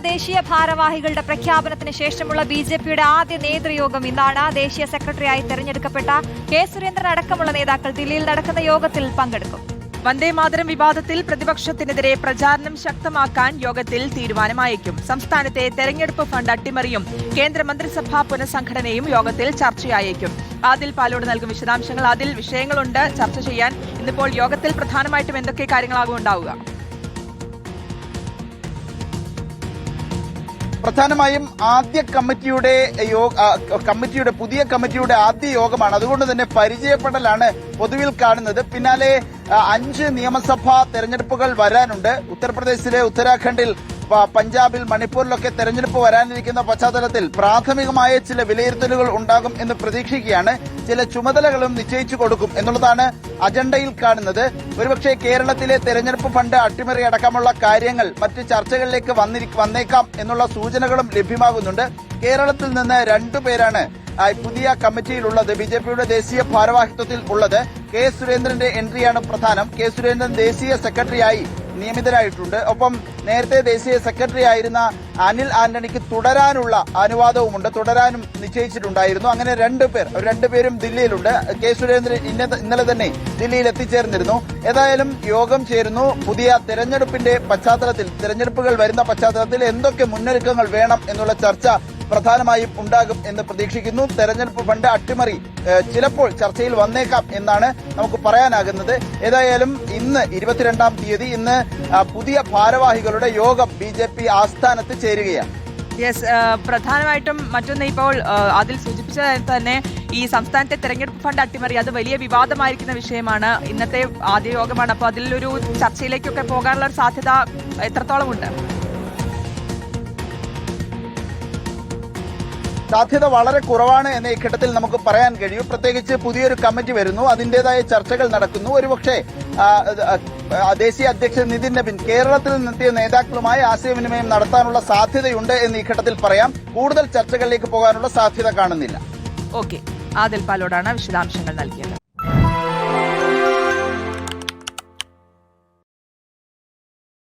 ദേശീയ ഭാരവാഹികളുടെ പ്രഖ്യാപനത്തിന് ശേഷമുള്ള ബിജെപിയുടെ ആദ്യ നേതൃയോഗം ഇന്നാണ്. ദേശീയ സെക്രട്ടറിയായി തെരഞ്ഞെടുക്കപ്പെട്ട കെ സുരേന്ദ്രൻ അടക്കമുള്ള നേതാക്കൾ ദില്ലിയിൽ നടക്കുന്ന യോഗത്തിൽ പങ്കെടുക്കും. വന്ദേമാതരം വിവാദത്തിൽ പ്രതിപക്ഷത്തിനെതിരെ പ്രചാരണം ശക്തമാക്കാൻ യോഗത്തിൽ തീരുമാനമായേക്കും. സംസ്ഥാനത്തെ തെരഞ്ഞെടുപ്പ് ഫണ്ട് അട്ടിമറിയും കേന്ദ്രമന്ത്രിസഭാ പുനഃസംഘടനയും യോഗത്തിൽ ചർച്ചയായേക്കും. ആദിൽ പാലോട് നൽകും വിശദാംശങ്ങൾ. അതിൽ വിഷയങ്ങളുണ്ട് ചർച്ച ചെയ്യാൻ. ഇന്നിപ്പോൾ യോഗത്തിൽ പ്രധാനമായിട്ടും എന്തൊക്കെ കാര്യങ്ങളാകും ഉണ്ടാവുക? പ്രധാനമായും പുതിയ കമ്മിറ്റിയുടെ ആദ്യ യോഗമാണ്. അതുകൊണ്ട് തന്നെ പരിചയപ്പെടലാണ് പൊതുവിൽ കാണുന്നത്. പിന്നാലെ 5 നിയമസഭാ തെരഞ്ഞെടുപ്പുകൾ വരാനുണ്ട്. ഉത്തർപ്രദേശിലെ ഉത്തരാഖണ്ഡിൽ, പഞ്ചാബിൽ, മണിപ്പൂരിലൊക്കെ തെരഞ്ഞെടുപ്പ് വരാനിരിക്കുന്ന പശ്ചാത്തലത്തിൽ പ്രാഥമികമായ ചില വിലയിരുത്തലുകൾ ഉണ്ടാകും എന്ന് പ്രതീക്ഷിക്കുകയാണ്. ചില ചുമതലകളും നിശ്ചയിച്ചു കൊടുക്കും എന്നുള്ളതാണ് അജണ്ടയിൽ കാണുന്നത്. ഒരുപക്ഷെ കേരളത്തിലെ തെരഞ്ഞെടുപ്പ് ഫണ്ട് അട്ടിമറി അടക്കമുള്ള കാര്യങ്ങൾ മറ്റ് ചർച്ചകളിലേക്ക് വന്നേക്കാം എന്നുള്ള സൂചനകളും ലഭ്യമാകുന്നുണ്ട്. കേരളത്തിൽ നിന്ന് 2 പേരാണ് പുതിയ കമ്മിറ്റിയിലുള്ളത്. ബിജെപിയുടെ ദേശീയ ഭാരവാഹിത്വത്തിൽ ഉള്ളത്. കെ സുരേന്ദ്രന്റെ എൻട്രിയാണ് പ്രധാനം. കെ സുരേന്ദ്രൻ ദേശീയ സെക്രട്ടറിയായി നിയമിതരായിട്ടുണ്ട്. ഒപ്പം നേരത്തെ ദേശീയ സെക്രട്ടറി ആയിരുന്ന അനിൽ ആന്റണിക്ക് തുടരാനുള്ള അനുവാദവുമുണ്ട്. തുടരാനും നിശ്ചയിച്ചിട്ടുണ്ടായിരുന്നു. അങ്ങനെ 2 പേരും ദില്ലിയിലുണ്ട്. കെ സുരേന്ദ്രൻ ഇന്നലെ തന്നെ ദില്ലിയിൽ എത്തിച്ചേർന്നിരുന്നു. ഏതായാലും യോഗം ചേരുന്നു. പുതിയ തെരഞ്ഞെടുപ്പുകൾ വരുന്ന പശ്ചാത്തലത്തിൽ എന്തൊക്കെ മുന്നൊരുക്കങ്ങൾ വേണം എന്നുള്ള ചർച്ച പ്രധാനമായും ഉണ്ടാകും എന്ന് പ്രതീക്ഷിക്കുന്നു. തെരഞ്ഞെടുപ്പ് ഫണ്ട് അട്ടിമറി ചിലപ്പോൾ ചർച്ചയിൽ വന്നേക്കാം എന്നാണ് നമുക്ക് പറയാനാകുന്നത്. ഏതായാലും ഇന്ന് 22-ാം തീയതി ഇന്ന് പുതിയ ഭാരവാഹികളുടെ യോഗം ബിജെപി ആസ്ഥാനത്ത് ചേരുകയാണ്. പ്രധാനമായിട്ടും മറ്റൊന്ന് ഇപ്പോൾ അതിൽ സൂചിപ്പിച്ചതായി തന്നെ ഈ സംസ്ഥാനത്തെ തെരഞ്ഞെടുപ്പ് ഫണ്ട് അട്ടിമറി അത് വലിയ വിവാദമായിരിക്കുന്ന വിഷയമാണ്. ഇന്നത്തെ ആദ്യ യോഗമാണ്. അപ്പോൾ അതിലൊരു ചർച്ചയിലേക്കൊക്കെ പോകാനുള്ള ഒരു സാധ്യത എത്രത്തോളം ഉണ്ട്? സാധ്യത വളരെ കുറവാണ് എന്ന ഈ ഘട്ടത്തിൽ നമുക്ക് പറയാൻ കഴിയും. പ്രത്യേകിച്ച് പുതിയൊരു കമ്മിറ്റി വരുന്നു, അതിന്റേതായ ചർച്ചകൾ നടക്കുന്നു. ഒരുപക്ഷെ ദേശീയ അധ്യക്ഷൻ നിതിൻ നബിൻ കേരളത്തിൽ നിന്നെത്തിയ നേതാക്കളുമായി ആശയവിനിമയം നടത്താനുള്ള സാധ്യതയുണ്ട് എന്ന് ഈ ഘട്ടത്തിൽ പറയാം. കൂടുതൽ ചർച്ചകളിലേക്ക് പോകാനുള്ള സാധ്യത കാണുന്നില്ല. ഓക്കെ, ആദിൽ പാലോടാണ് വിശദാംശങ്ങൾ നൽകിയത്.